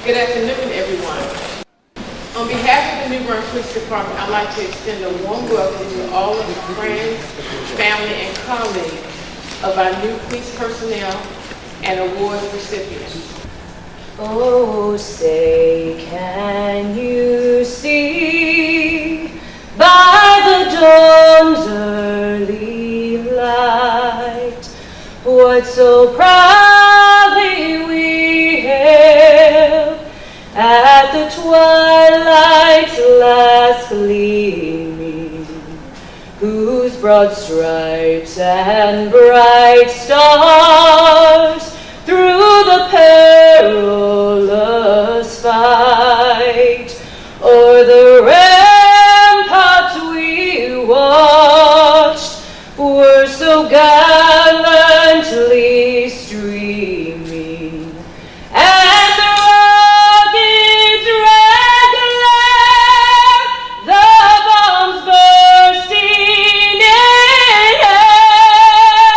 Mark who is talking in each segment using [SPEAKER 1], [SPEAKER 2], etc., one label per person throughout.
[SPEAKER 1] Good afternoon, everyone. On behalf of the New Bern Police Department, I'd like to extend a warm welcome to all of the friends, family, and colleagues of our new police personnel and award recipients.
[SPEAKER 2] Oh, say, can you see by the dawn's early light what so proudly we hailed at the twilight's last gleaming, whose broad stripes and bright stars through the perilous fight o'er the ramparts we watched were so gallantly streaming, and the rocket's red glare, the bombs bursting in air,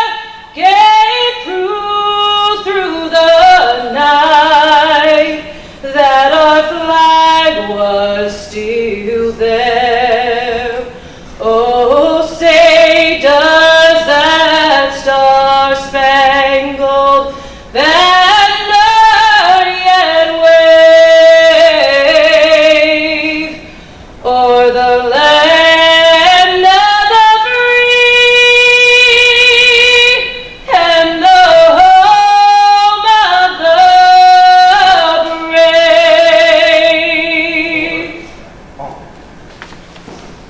[SPEAKER 2] gave proof through the night that our flag was still there. Oh, say, does that star-spangled banner yet wave o'er the land of the free and the home of the brave?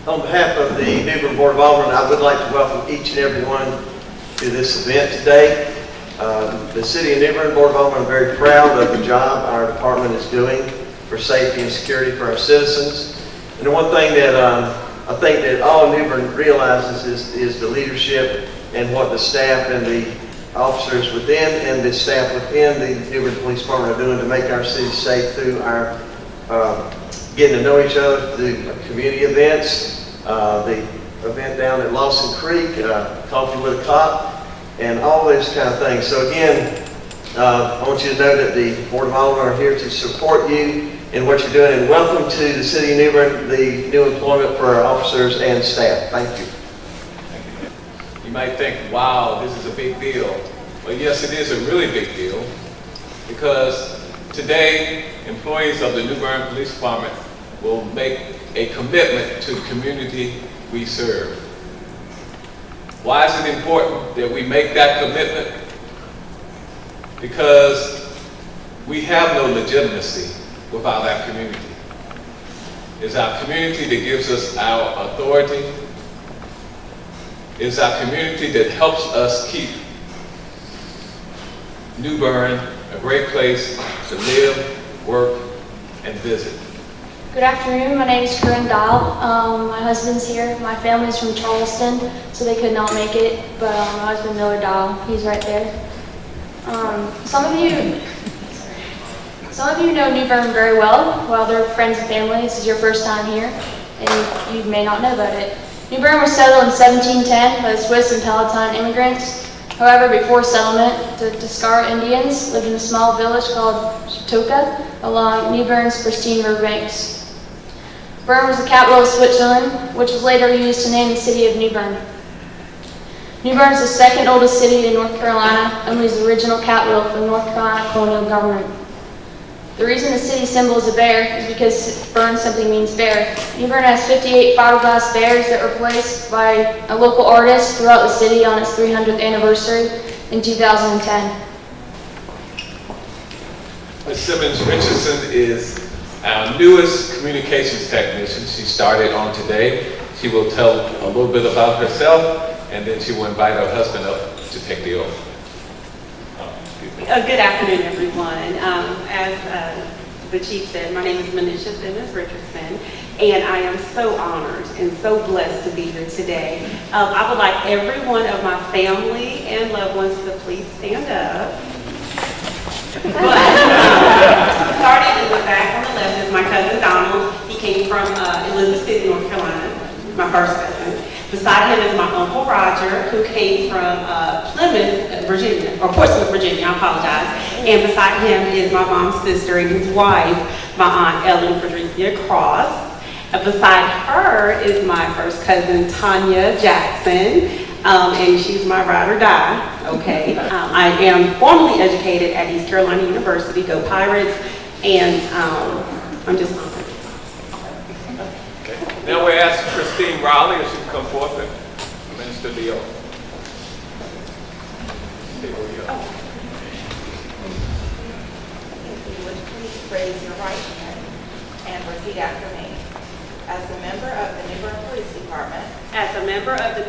[SPEAKER 3] On behalf of the New Bern Board of Aldermen, I would like to welcome each and every one to this event today. The City of New Bern Board of Aldermen are very proud of the job our department is doing for safety and security for our citizens. And the one thing that I think that all New Bern realizes is the leadership and what the staff and the officers within and the staff within the New Bern Police Department are doing to make our city safe through our getting to know each other through community events, the event down at Lawson Creek, Coffee with a Cop, and all those kind of things. So again, I want you to know that the Board of Aldermen are here to support you in what you're doing, and welcome to the City of New Bern, the new employment for our officers and staff. Thank you.
[SPEAKER 4] You might think, wow, this is a big deal. Well, yes, it is a really big deal, because today, employees of the New Bern Police Department will make a commitment to the community we serve. Why is it important that we make that commitment? Because we have no legitimacy without our community. It's our community that gives us our authority. It's our community that helps us keep New Bern a great place to live, work, and visit.
[SPEAKER 5] Good afternoon, my name is Corinne Dahl. My husband's here. My family's from Charleston, so they could not make it, but my husband, Miller Dahl, he's right there. Some of you know New Bern very well. Well, they're friends and family. This is your first time here, and you may not know about it. New Bern was settled in 1710 by the Swiss and Palatine immigrants. However, before settlement, the Tuscarora Indians lived in a small village called Chitoka along New Bern's pristine river banks. Bern was the capital of Switzerland, which was later used to name the city of New Bern. New Bern is the second oldest city in North Carolina and was the original capital for the North Carolina colonial government. The reason the city symbol is a bear is because Bern simply means bear. New Bern has 58 fiberglass bears that were placed by a local artist throughout the city on its 300th anniversary in 2010.
[SPEAKER 4] Ms. Simmons Richardson is our newest communications technician. She started on today. She will tell a little bit about herself, and then she will invite her husband up to take the oath.
[SPEAKER 6] Good afternoon, everyone. As the chief said, my name is Manisha Simmons Richardson, and I am so honored and so blessed to be here today. I would like every one of my family and loved ones to please stand up. But starting in the back on the left is my cousin Donald. He came from Elizabeth City, North Carolina, my first cousin. Beside him is my Uncle Roger, who came from Plymouth, Virginia, or Portsmouth, Virginia, I apologize. And beside him is my mom's sister and his wife, my Aunt Ellen Patricia Cross. And beside her is my first cousin, Tanya Jackson. And she's my ride or die, okay? I am formally educated at East Carolina University, go Pirates, and I'm just honored.
[SPEAKER 4] Okay. Now we're asking Christine Rowley if she can come forth and minister the oath. Here we go.
[SPEAKER 7] If you would please raise your right hand and repeat after me. As a member of the New Bern Police Department,
[SPEAKER 6] As a member of the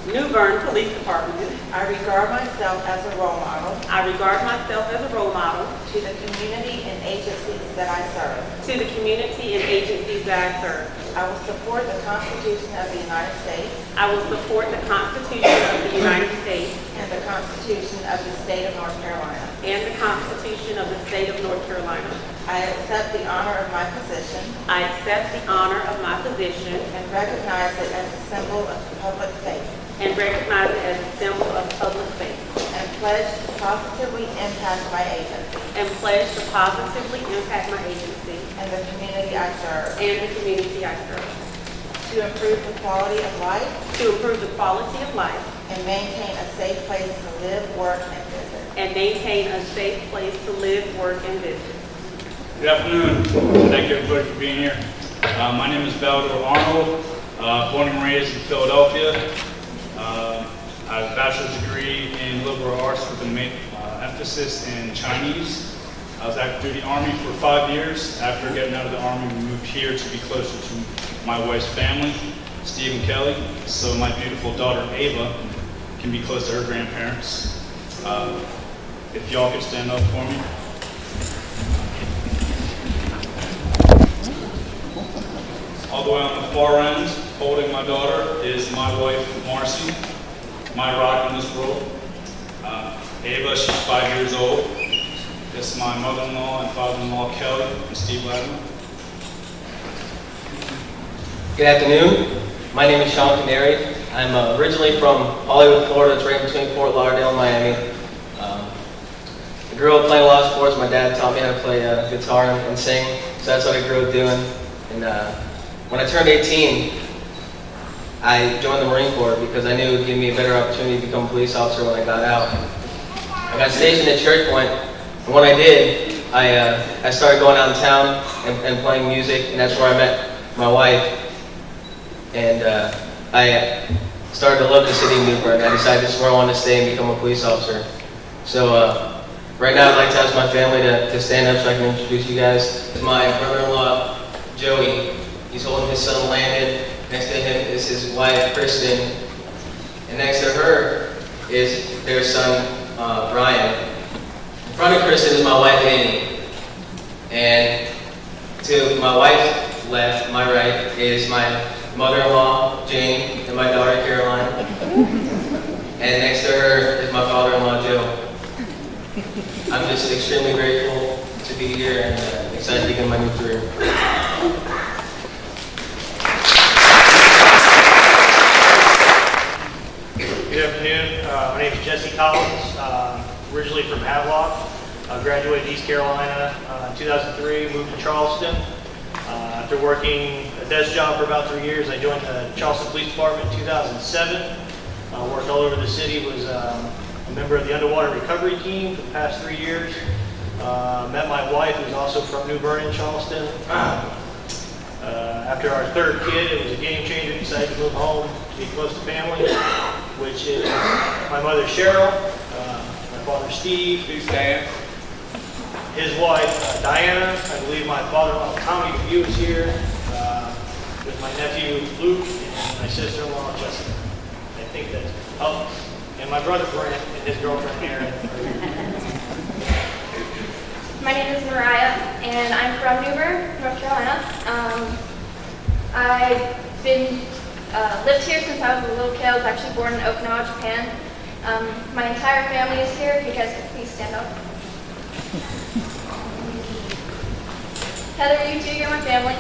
[SPEAKER 6] New Bern Police Department,
[SPEAKER 7] I regard myself as a role model
[SPEAKER 6] I regard myself as a role model
[SPEAKER 7] to the community and agencies that I serve.
[SPEAKER 6] to the community and agencies that I serve.
[SPEAKER 7] I will support the Constitution of the United States
[SPEAKER 6] I will support the Constitution of the United States
[SPEAKER 7] and the Constitution of the State of North Carolina.
[SPEAKER 6] and the Constitution of the State of North Carolina.
[SPEAKER 7] I accept the honor of my position
[SPEAKER 6] I accept the honor of my position
[SPEAKER 7] and recognize it as a symbol of public faith,
[SPEAKER 6] and recognize it as a symbol of public faith,
[SPEAKER 7] and pledge to positively impact my agency
[SPEAKER 6] and pledge to positively impact my agency
[SPEAKER 7] and the community I serve,
[SPEAKER 6] and the community I serve,
[SPEAKER 7] to improve the quality of life
[SPEAKER 6] to improve the quality of life
[SPEAKER 7] and maintain a safe place to live, work, and visit.
[SPEAKER 6] and maintain a safe place to live, work, and visit.
[SPEAKER 8] Good afternoon. Thank you everybody for being here. My name is Valdor Arnold, born and raised in Philadelphia. I have a bachelor's degree in liberal arts with an emphasis in Chinese. I was active duty Army for 5 years. After getting out of the Army, we moved here to be closer to my wife's family, Steve and Kelly, so my beautiful daughter Ava can be close to her grandparents. If y'all could stand up for me. All the way on the far end, holding my daughter, is my wife, Marcy, my rock in this world. Ava, she's 5 years old. This is my mother-in-law and father-in-law, Kelly and Steve Latimer.
[SPEAKER 9] Good afternoon. My name is Sean Canary. I'm originally from Hollywood, Florida. It's right between Fort Lauderdale and Miami. I grew up playing a lot of sports. My dad taught me how to play guitar and sing, so that's what I grew up doing. And when I turned 18, I joined the Marine Corps because I knew it would give me a better opportunity to become a police officer when I got out. I got stationed at Church Point, and when I did, I started going out in town and playing music, and that's where I met my wife. And I started to love the city of New Bern. I decided this is where I wanted to stay and become a police officer. So right now I'd like to ask my family to stand up so I can introduce you guys. This is my brother-in-law, Joey. He's holding his son, Landon. Next to him is his wife, Kristen. And next to her is their son, Brian. In front of Kristen is my wife, Annie. And to my wife's left, my right, is my mother-in-law, Jane, and my daughter, Caroline. And next to her is my father-in-law, Joe. I'm just extremely grateful to be here and excited to begin my new career.
[SPEAKER 10] Good afternoon. My name is Jesse Collins. Originally from Havelock. Graduated East Carolina in 2003. Moved to Charleston. After working a desk job for about 3 years, I joined the Charleston Police Department in 2007. Worked all over the city. Was a member of the underwater recovery team for the past 3 years. Met my wife, who's also from New Bern in Charleston. After our third kid, it was a game changer. Decided to move home to be close to family, which is my mother Cheryl, my father Steve,
[SPEAKER 4] Please stand.
[SPEAKER 10] his wife Diana. I believe my father-in-law Tommy DeVue is here, with my nephew Luke and my sister-in-law Jessica. I think that's and my brother Brent and his girlfriend Erin.
[SPEAKER 5] My name is Mariah, and I'm from New Bern, North Carolina. I've been lived here since I was a little kid. I was actually born in Okinawa, Japan. My entire family is here. If you guys could please stand up. Heather, you too. You're my family.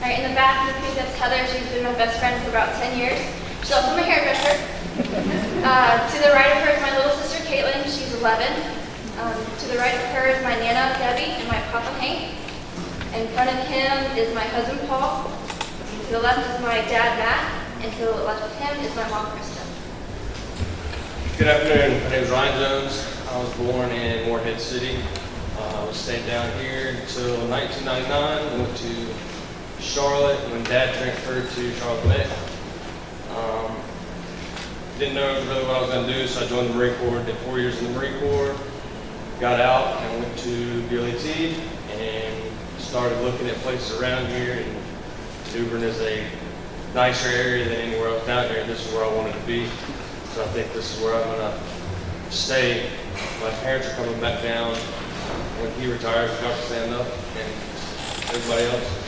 [SPEAKER 5] Right, in the back, you can see that's Heather. She's been my best friend for about 10 years. She's also my hairdresser. To the right of her is my little sister, Caitlin. She's 11. To the right of her is my Nana, Debbie, and my Papa, Hank. In front of him is my husband, Paul. To the left is my dad, Matt. And to the left of him is my mom, Krista.
[SPEAKER 9] Good afternoon. My name is Ryan Jones. I was born in Morehead City. I stayed down here until 1999. Went to Charlotte when Dad transferred to Charlotte Met. Didn't know really what I was going to do, so I joined the Marine Corps. Did 4 years in the Marine Corps. Got out and went to BLET and started looking at places around here. And New Bern is a nicer area than anywhere else down here. This is where I wanted to be. So I think this is where I'm going to stay. My parents are coming back down. When he retires, we got to stand up, and everybody else.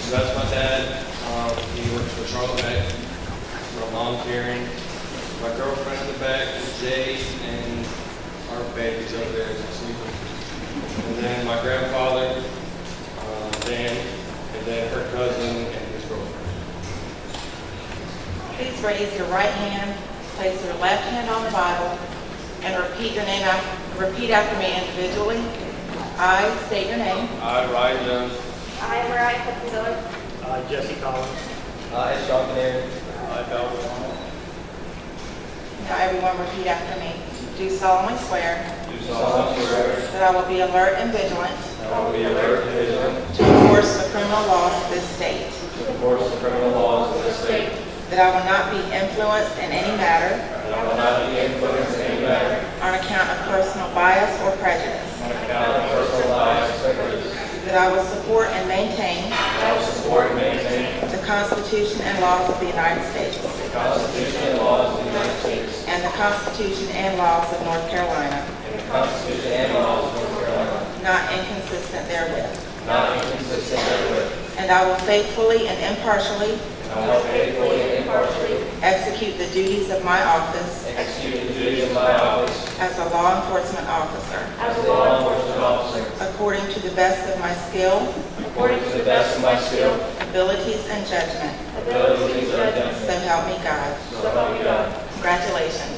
[SPEAKER 9] So that's my dad. He works for Charlotte Met. I'm volunteering. My girlfriend in the back is Jay, and our baby's over there is sleeping. And then my grandfather, Dan, and then her cousin and his girlfriend.
[SPEAKER 7] Please raise your right hand, place your left hand on the Bible, and repeat after me individually. I state your name.
[SPEAKER 9] I, Ryan Jones.
[SPEAKER 5] I, Mariah Hudson-Diller.
[SPEAKER 10] Jesse Collins.
[SPEAKER 9] I, Sean Canary.
[SPEAKER 10] I, Belle Arnold.
[SPEAKER 7] Now everyone repeat after me. Do solemnly swear
[SPEAKER 9] Do solemnly swear
[SPEAKER 7] that I will be alert and vigilant
[SPEAKER 9] that I will be alert and vigilant
[SPEAKER 7] to enforce the criminal laws of this state,
[SPEAKER 9] to enforce the criminal laws of this state,
[SPEAKER 7] that I will not be influenced in any matter
[SPEAKER 9] that I will not be influenced in any matter
[SPEAKER 7] on account of personal bias or prejudice,
[SPEAKER 9] on account of personal bias or prejudice,
[SPEAKER 7] that I will support and maintain
[SPEAKER 9] that I will support and maintain
[SPEAKER 7] the Constitution and laws of the United States
[SPEAKER 9] the Constitution and laws of the United States
[SPEAKER 7] and the Constitution and laws of North Carolina,
[SPEAKER 9] and the Constitution and laws of North Carolina,
[SPEAKER 7] not inconsistent therewith.
[SPEAKER 9] not inconsistent therewith,
[SPEAKER 7] And I will faithfully and impartially
[SPEAKER 9] and I will faithfully and impartially
[SPEAKER 7] execute the duties of my office
[SPEAKER 9] execute the duties of my office
[SPEAKER 7] as a law enforcement officer,
[SPEAKER 9] as a law enforcement officer
[SPEAKER 7] according to the best of my skill,
[SPEAKER 9] according to the best of my skill,
[SPEAKER 7] abilities, and judgment.
[SPEAKER 9] abilities, and judgment.
[SPEAKER 7] So help me God.
[SPEAKER 9] So help me God.
[SPEAKER 7] Congratulations.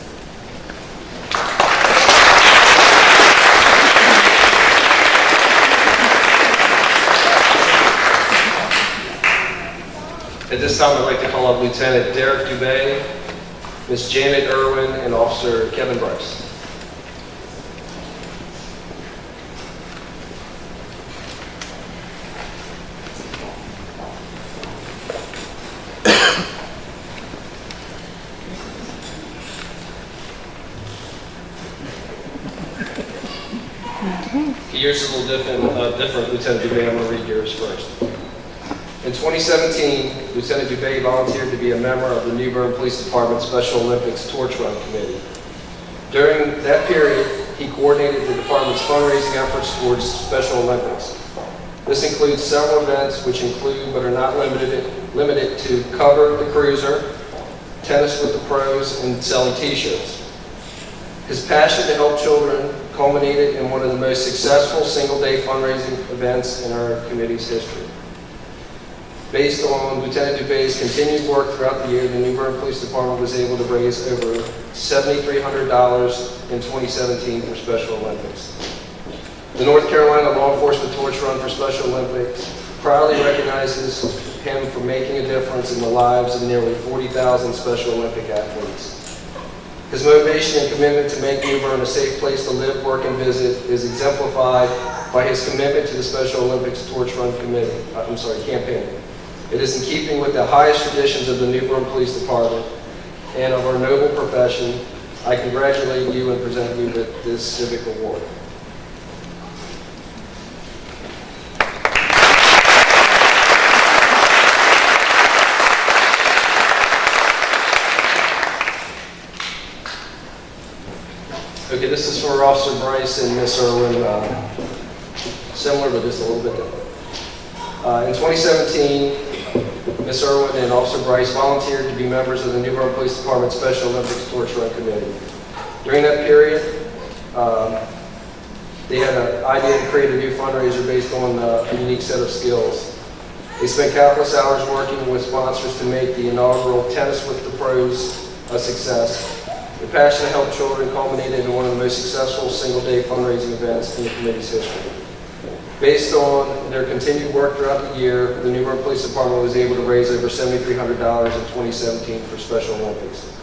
[SPEAKER 11] At this time, I'd like to call up Lieutenant Derek Dubay, Miss Janet Irwin, and Officer Kevin Bryce. Yours is a little different, Lieutenant Dubay. I'm going to read yours first. In 2017, Lieutenant Dubay volunteered to be a member of the New Bern Police Department Special Olympics Torch Run Committee. During that period, he coordinated the department's fundraising efforts towards Special Olympics. This includes several events which include but are not limited to Cover the Cruiser, Tennis with the Pros, and selling T-shirts. His passion to help children culminated in one of the most successful single-day fundraising events in our committee's history. Based on Lieutenant Dubay's continued work throughout the year, the New Bern Police Department was able to raise over $7,300 in 2017 for Special Olympics. The North Carolina Law Enforcement Torch Run for Special Olympics proudly recognizes him for making a difference in the lives of nearly 40,000 Special Olympic athletes. His motivation and commitment to make New Bern a safe place to live, work, and visit is exemplified by his commitment to the Special Olympics Torch Run campaign. It is in keeping with the highest traditions of the New Bern Police Department and of our noble profession. I congratulate you and present you with this civic award. Okay, this is for Officer Bryce and Miss Irwin, similar but just a little bit different. In 2017, Miss Irwin and Officer Bryce volunteered to be members of the New Bern Police Department Special Olympics Torch Run Committee. During that period, they had an idea to create a new fundraiser based on a unique set of skills. They spent countless hours working with sponsors to make the inaugural Tennis with the Pros a success. Their passion to help children culminated in one of the most successful single-day fundraising events in the committee's history. Based on their continued work throughout the year, the New Bern Police Department was able to raise over $7,300 in 2017 for Special Olympics.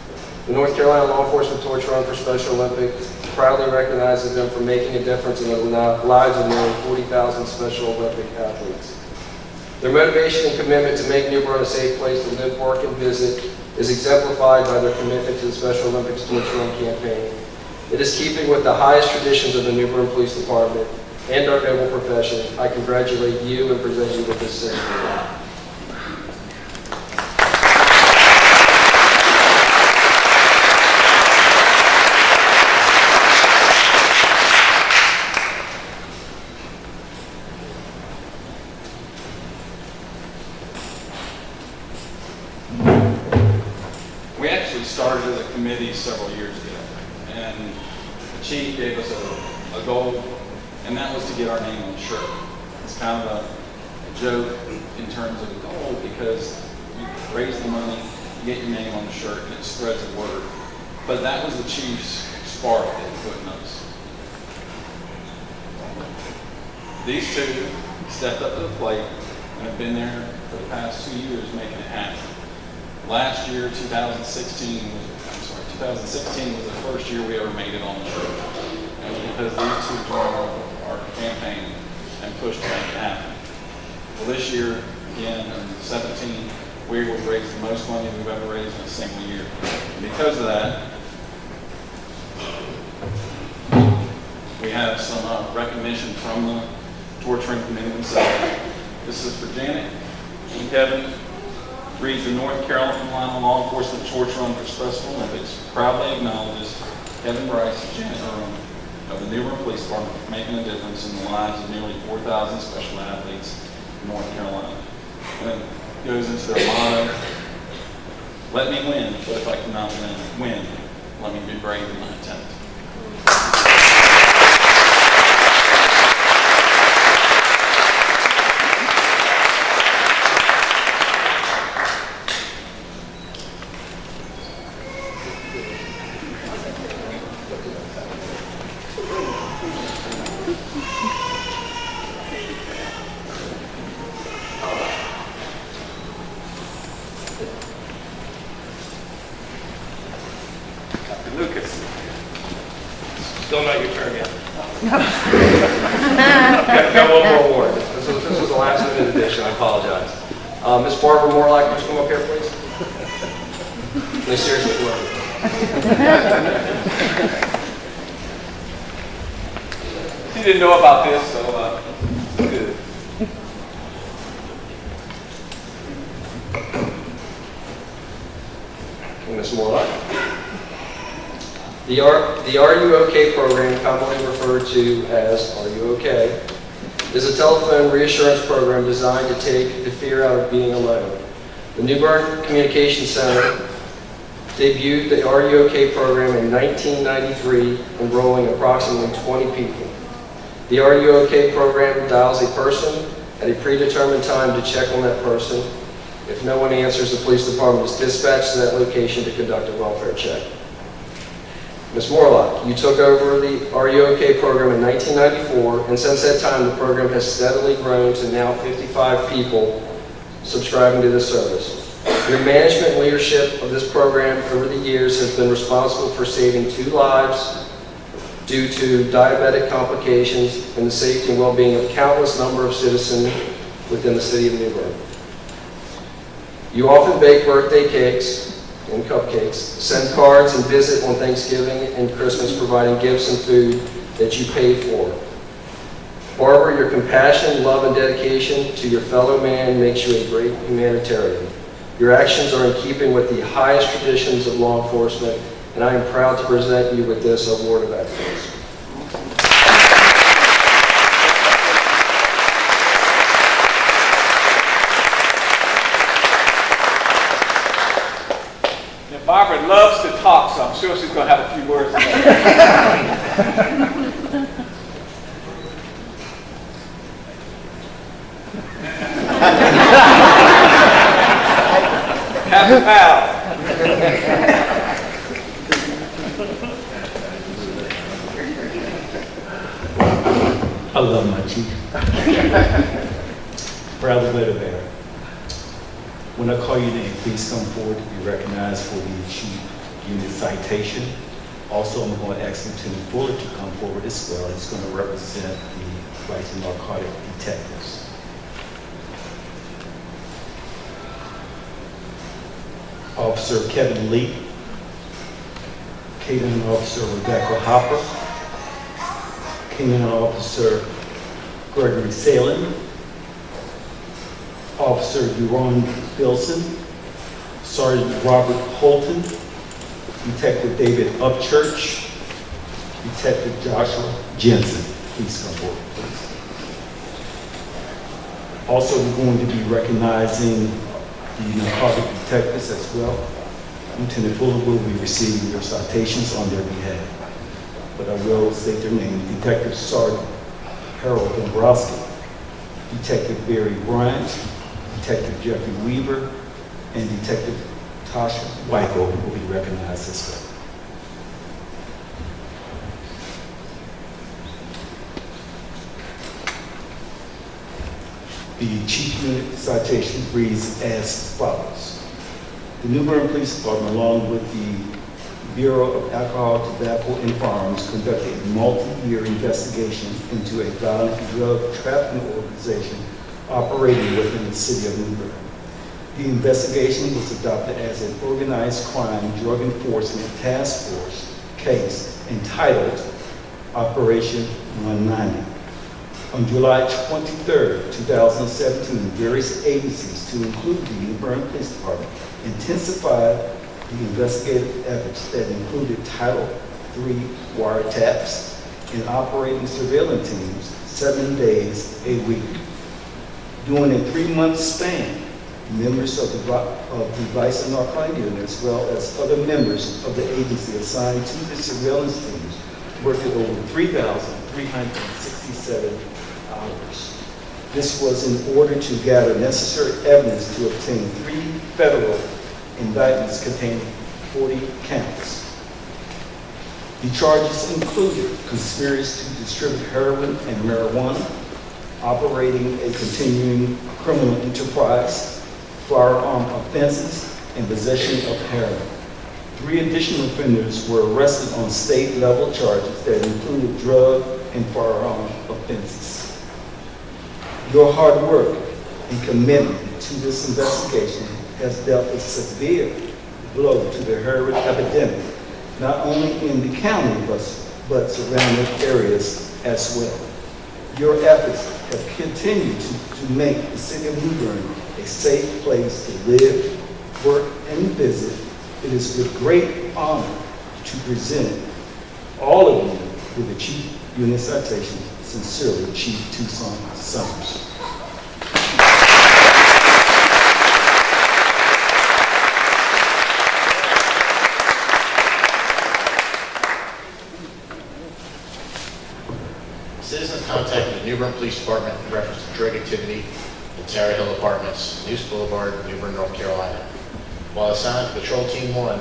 [SPEAKER 11] The North Carolina Law Enforcement Torch Run for Special Olympics proudly recognizes them for making a difference in the lives of nearly 40,000 Special Olympic athletes. Their motivation and commitment to make New Bern a safe place to live, work, and visit is exemplified by their commitment to the Special Olympics Torch Run campaign. It is keeping with the highest traditions of the New Bern Police Department and our noble profession. I congratulate you and present you with this certificate.
[SPEAKER 12] We actually started as a committee several years ago, and the chief gave us a goal, and that was to get our name on the shirt. It's kind of a joke in terms of a goal because you raise the money, you get your name on the shirt, and it spreads the word. But that was the chief's spark that he put in us. These two stepped up to the plate and have been there for the past 2 years making it happen. Last year, 2016 was the first year we ever made it on the shirt. And it was because these two joined our campaign and pushed to make it happen. Well, this year, again, in 17, we will raise the most money we've ever raised in a single year. And because of that, we have some recognition from the Torch Run Committee themselves. This is for Janet and Kevin. Reads the North Carolina Law Enforcement Torch Run for Special Olympics proudly acknowledges Kevin Bryce and Janet Irwin of the New Bern Police Department for making a difference in the lives of nearly 4,000 special athletes in North Carolina. And it goes into their motto, let me win, but if I cannot win, let me be brave in my attempt.
[SPEAKER 11] Still not your turn yet. Got one more award. This was the last minute edition. I apologize. Miss Barbara Morlock, would you come up here, please? No, seriously,
[SPEAKER 4] She didn't know about this, so good.
[SPEAKER 11] Miss Morlock. The Are You OK program, commonly referred to as Are You OK, is a telephone reassurance program designed to take the fear out of being alone. The New Bern Communication Center debuted the Are You OK program in 1993, enrolling approximately 20 people. The Are You OK program dials a person at a predetermined time to check on that person. If no one answers, the police department is dispatched to that location to conduct a welfare check. Ms. Morlock, you took over the Are You OK program in 1994, and since that time the program has steadily grown to now 55 people subscribing to this service. Your management and leadership of this program over the years has been responsible for saving 2 lives due to diabetic complications and the safety and well-being of countless number of citizens within the city of New Bern. You often bake birthday cakes and cupcakes, send cards and visit on Thanksgiving and Christmas, providing gifts and food that you pay for. Barbara, your compassion, love, and dedication to your fellow man makes you a great humanitarian. Your actions are in keeping with the highest traditions of law enforcement, and I am proud to present you with this award of excellence.
[SPEAKER 4] Barbara loves to talk, so I'm sure she's going to have a few words to say. Happy pal.
[SPEAKER 13] I love my chief. Proud to let it bear. When I call your name, please come forward to be recognized for the chief unit citation. Also, I'm going to ask Lieutenant Fuller to come forward as well. He's going to represent the vice narcotic detectives. Officer Kevin Lee, Canine Officer Rebecca Hopper, Canine Officer Gregory Salin, Officer Duron Bilson, Sergeant Robert Holton, Detective David Upchurch, Detective Joshua Jensen. Please come forward, please. Also, we're going to be recognizing the narcotic detectives as well. Lieutenant Fuller will be receiving their citations on their behalf, but I will state their name. Detective Sergeant Harold Dombrowski, Detective Barry Bryant, Detective Jeffrey Weaver, and Detective Tasha Weichel will be recognized as well. The chief unit citation reads as follows. The New Bern Police Department, along with the Bureau of Alcohol, Tobacco, and Firearms, conducted a multi-year investigation into a violent drug trafficking organization operating within the city of New Bern. The investigation was adopted as an organized crime drug enforcement task force case entitled Operation 190. On July 23, 2017, various agencies, to include the New Bern Police Department, intensified the investigative efforts that included Title III wiretaps and operating surveillance teams 7 days a week. During a 3-month span, members of the Vice and Narcotic Unit, as well as other members of the agency assigned to the surveillance teams, worked at over 3,367 hours. This was in order to gather necessary evidence to obtain 3 federal indictments containing 40 counts. The charges included conspiracy to distribute heroin and marijuana, operating a continuing criminal enterprise, firearm offenses, and possession of heroin. 3 additional offenders were arrested on state-level charges that included drug and firearm offenses. Your hard work and commitment to this investigation has dealt a severe blow to the heroin epidemic, not only in the county, but surrounding areas as well. Your efforts have continued to make the city of New Bern a safe place to live, work, and visit. It is with great honor to present all of you with the Chief Unit Citation. Sincerely, Chief Tucson Summers.
[SPEAKER 14] Citizens contacted the New Bern Police Department in reference to drug activity in Tower Hill Apartments, Neuse Boulevard, New Bern, North Carolina. While assigned to Patrol Team 1,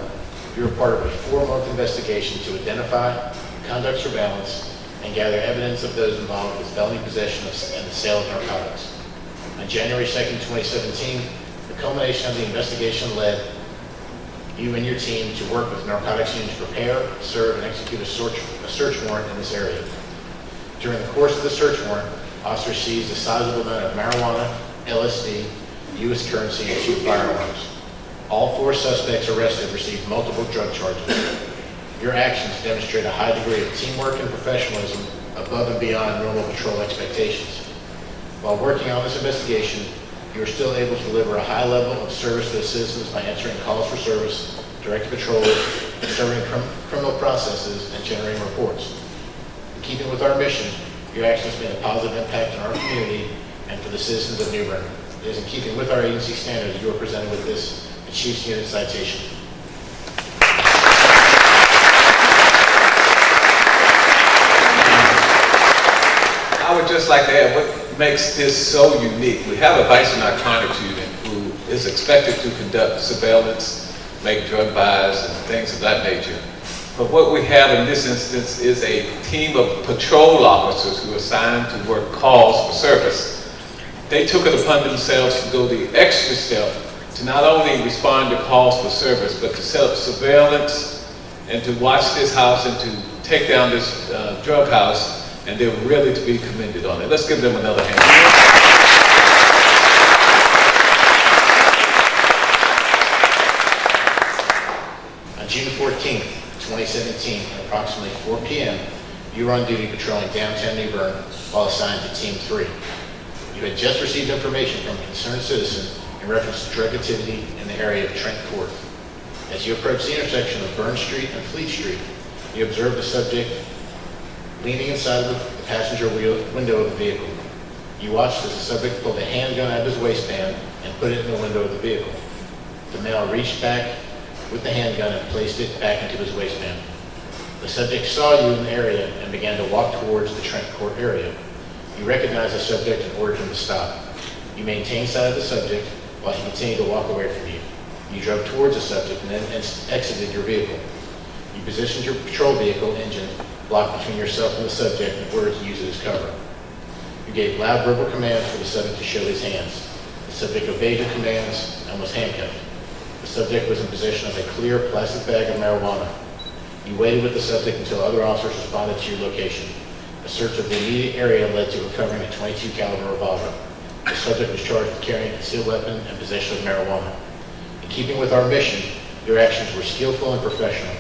[SPEAKER 14] you were part of a 4-month investigation to identify, conduct surveillance, and gather evidence of those involved with felony possession and the sale of narcotics. On January 2nd, 2017, the culmination of the investigation led you and your team to work with narcotics units to prepare, serve, and execute a search warrant in this area. During the course of the search warrant, officers seized a sizable amount of marijuana, LSD, U.S. currency, and 2 firearms. All 4 suspects arrested received multiple drug charges. Your actions demonstrate a high degree of teamwork and professionalism above and beyond normal patrol expectations. While working on this investigation, you were still able to deliver a high level of service to the citizens by answering calls for service, directing patrols, serving criminal processes, and generating reports. In keeping with our mission, your actions made a positive impact on our community and for the citizens of New Bern. It is in keeping with our agency standards you are presented with this Chief's Unit Citation.
[SPEAKER 4] I would just like to add what makes this so unique. We have a vice narcotics unit who is expected to conduct surveillance, make drug buys, and things of that nature. But what we have in this instance is a team of patrol officers who are assigned to work calls for service. They took it upon themselves to go the extra step to not only respond to calls for service, but to set up surveillance and to watch this house and to take down this drug house, and they're really to be commended on it. Let's give them another hand.
[SPEAKER 14] On June 14th, 2017, at approximately 4 p.m., you were on duty patrolling downtown New Bern while assigned to Team 3. You had just received information from a concerned citizen in reference to drug activity in the area of Trent Court. As you approached the intersection of Bern Street and Fleet Street, you observed the subject leaning inside of the passenger window of the vehicle. You watched as the subject pulled a handgun out of his waistband and put it in the window of the vehicle. The male reached back with the handgun and placed it back into his waistband. The subject saw you in the area and began to walk towards the Trent Court area. You recognized the subject and ordered him to stop. You maintained sight of the subject while he continued to walk away from you. You drove towards the subject and then exited your vehicle. You positioned your patrol vehicle engine blocked between yourself and the subject in order to use it as cover. You gave loud verbal commands for the subject to show his hands. The subject obeyed your commands and was handcuffed. The subject was in possession of a clear plastic bag of marijuana. You waited with the subject until other officers responded to your location. A search of the immediate area led to recovering a .22 caliber revolver. The subject was charged with carrying a concealed weapon and possession of marijuana. In keeping with our mission, your actions were skillful and professional.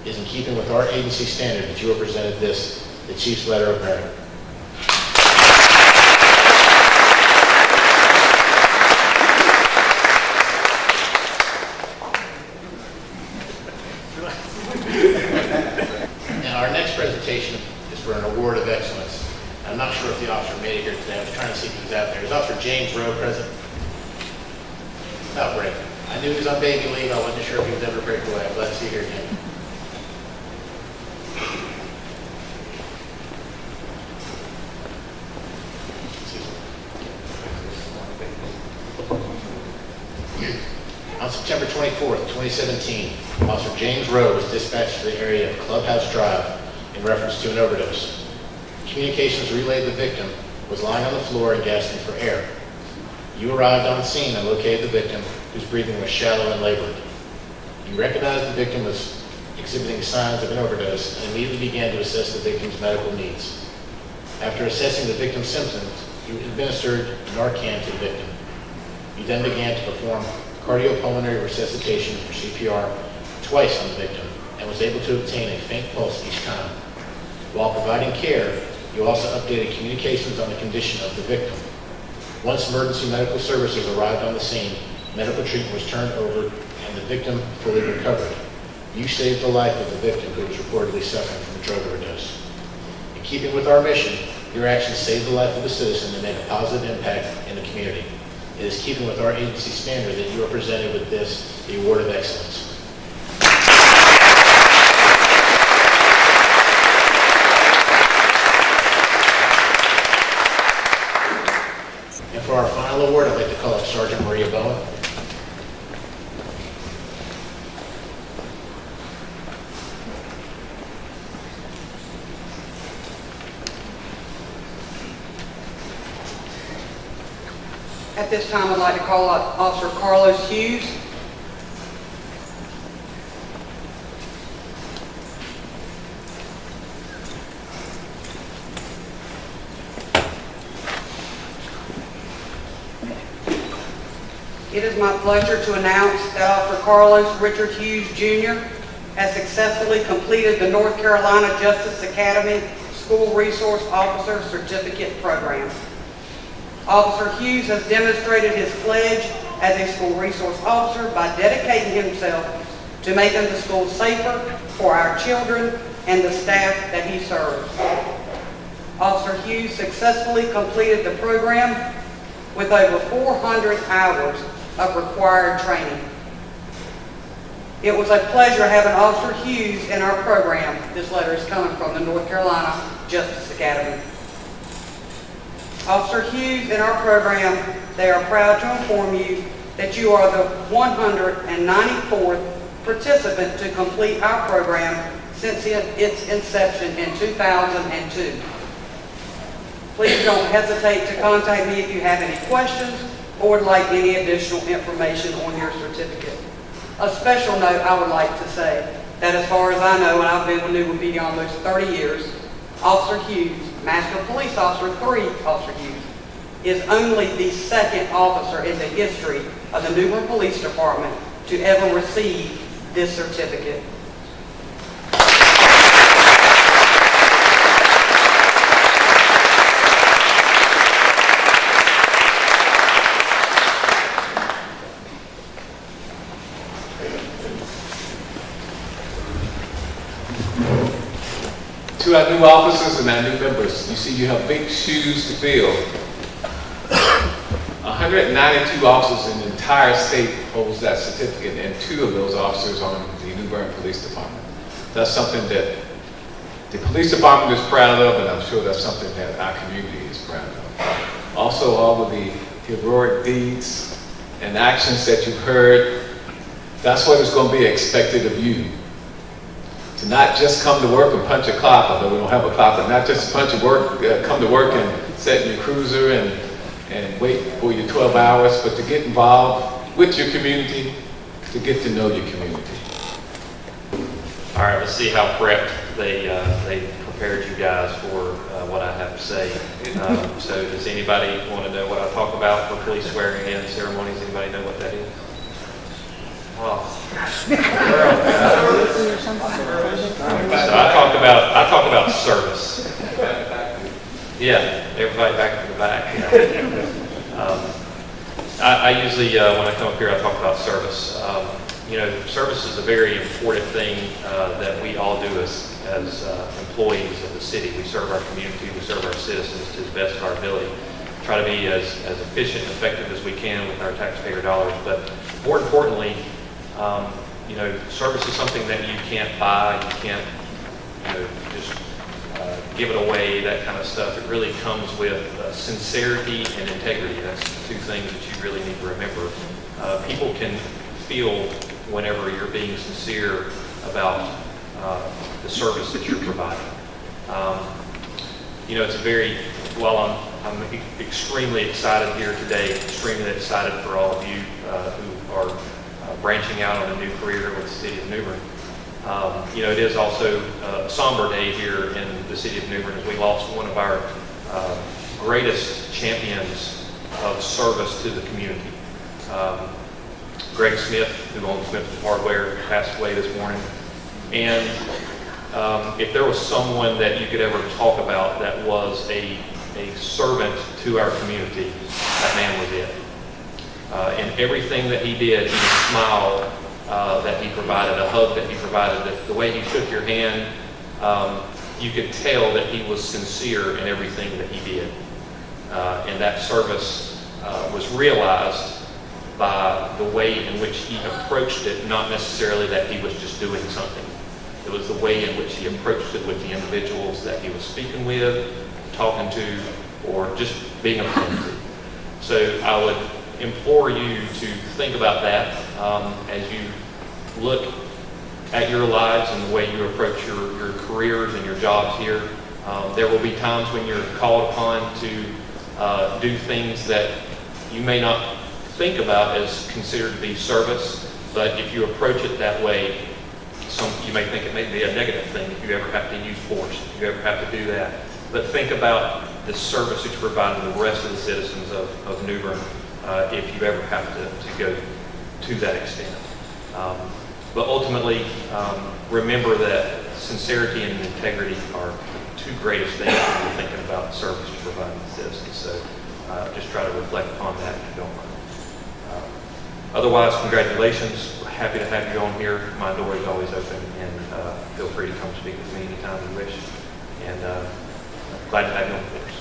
[SPEAKER 14] It is in keeping with our agency standard that you have presented this, the Chief's letter of merit. Now, our next presentation is for an award of excellence. I'm not sure if the officer made it here today. I was trying to see if he was out there. Is Officer James Rowe present? Oh, great. I knew he was on baby leave. I wasn't sure if he was ever break away. I'm glad to see you here again. On September 24th, 2017, Officer James Rowe was dispatched to the area of Clubhouse Drive in reference to an overdose. Communications relayed the victim was lying on the floor and gasping for air. You arrived on scene and located the victim, whose breathing was shallow and labored. You recognized the victim was exhibiting signs of an overdose and immediately began to assess the victim's medical needs. After assessing the victim's symptoms, you administered Narcan to the victim. You then began to perform cardiopulmonary resuscitation, or CPR, twice on the victim and was able to obtain a faint pulse each time. While providing care, you also updated communications on the condition of the victim. Once emergency medical services arrived on the scene, medical treatment was turned over and the victim fully recovered. You saved the life of the victim who was reportedly suffering from a drug overdose. In keeping with our mission, your actions saved the life of a citizen and made a positive impact in the community. It is keeping with our agency standard that you are presented with this, the Award of Excellence. And for our final award, I'd like to call up Sergeant Maria Bowen.
[SPEAKER 15] At this time, I'd like to call up Officer Carlos Hughes. It is my pleasure to announce that Officer Carlos Richard Hughes, Jr. has successfully completed the North Carolina Justice Academy School Resource Officer Certificate Program. Officer Hughes has demonstrated his pledge as a school resource officer by dedicating himself to making the school safer for our children and the staff that he serves. Officer Hughes successfully completed the program with over 400 hours of required training. It was a pleasure having Officer Hughes in our program. This letter is coming from the North Carolina Justice Academy. Officer Hughes in our program, they are proud to inform you that you are the 194th participant to complete our program since its inception in 2002. Please don't hesitate to contact me if you have any questions or would like any additional information on your certificate. A special note I would like to say that as far as I know, and I've been with Newbern PD almost 30 years, Officer Hughes, Master Police Officer 3 Officer Hughes, is only the second officer in the history of the Newbern Police Department to ever receive this certificate.
[SPEAKER 4] To our new officers and our new members, you see you have big shoes to fill. 192 officers in the entire state holds that certificate, and 2 of those officers are in the New Bern Police Department. That's something that the police department is proud of, and I'm sure that's something that our community is proud of. Also, all of the heroic deeds and actions that you've heard, that's what is going to be expected of you. To not just come to work and punch a clock, although we don't have a clock, but not just come to work and sit in your cruiser and wait for your 12 hours, but to get involved with your community, to get to know your community.
[SPEAKER 16] All right, let's see how prepped they prepared you guys for what I have to say. So does anybody want to know what I talk about for police swearing-in ceremonies? Anybody know what that is? Well, so I talk about service. Yeah, everybody back to the back. I usually, when I come up here, I talk about service. Service is a very important thing that we all do as employees of the city. We serve our community, we serve our citizens to the best of our ability. Try to be as efficient and effective as we can with our taxpayer dollars. But more importantly, service is something that you can't buy, you can't, just give it away, that kind of stuff. It really comes with sincerity and integrity. That's the 2 things that you really need to remember. People can feel whenever you're being sincere about the service that you're providing. It's a very, while I'm extremely excited here today, extremely excited for all of you who are branching out on a new career with the city of New Bern. It is also a somber day here in the city of New Bern as we lost one of our greatest champions of service to the community. Greg Smith, who owns Smith's Hardware, passed away this morning. And if there was someone that you could ever talk about that was a servant to our community, that man was it. And everything that he did, the smile that he provided, a hug that he provided, the way he shook your hand, you could tell that he was sincere in everything that he did. And that service was realized by the way in which he approached it, not necessarily that he was just doing something. It was the way in which he approached it with the individuals that he was speaking with, talking to, or just being a friend to. So I would implore you to think about that as you look at your lives and the way you approach your careers and your jobs here. There will be times when you're called upon to do things that you may not think about as considered to be service, but if you approach it that way, you may think it may be a negative thing if you ever have to use force, if you ever have to do that. But think about the service that you provide to the rest of the citizens of New Bern if you ever have to go to that extent. But ultimately, remember that sincerity and integrity are 2 greatest things when you're thinking about service you provide to the citizens. So just try to reflect upon that if you don't mind. Otherwise, congratulations. We're happy to have you on here. My door is always open, and feel free to come speak with me anytime you wish. And glad to have you on the force.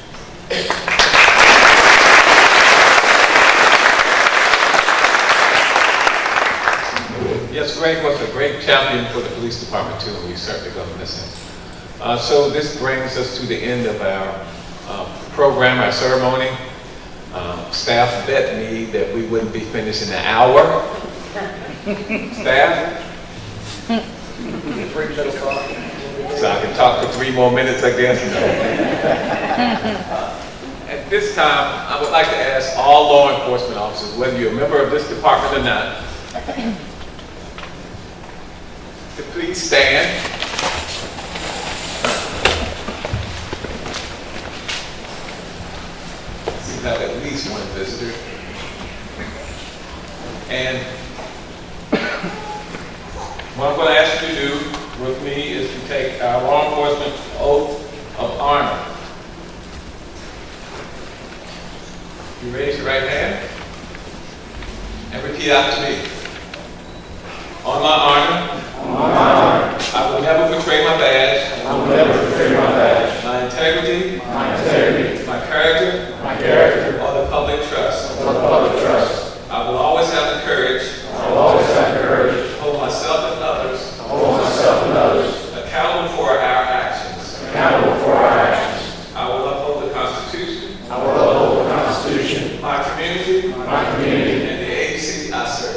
[SPEAKER 4] Yes, Greg was a great champion for the police department too, and we certainly going to miss him. So this brings us to the end of our program, our ceremony. Staff bet me that we wouldn't be finished in an hour. Staff?
[SPEAKER 11] 3 minute clock.
[SPEAKER 4] So I can talk for 3 more minutes, I guess. At this time, I would like to ask all law enforcement officers, whether you're a member of this department or not, to please stand. We have at least one visitor. And what I'm going to ask you to do with me is to take our law enforcement oath of honor. You raise your right hand and repeat after me. On my honor, I will never betray my badge, my integrity, my character, or the public trust. I will always have the courage to hold myself and others accountable for our actions. I will uphold the Constitution, my community, and the agency I serve.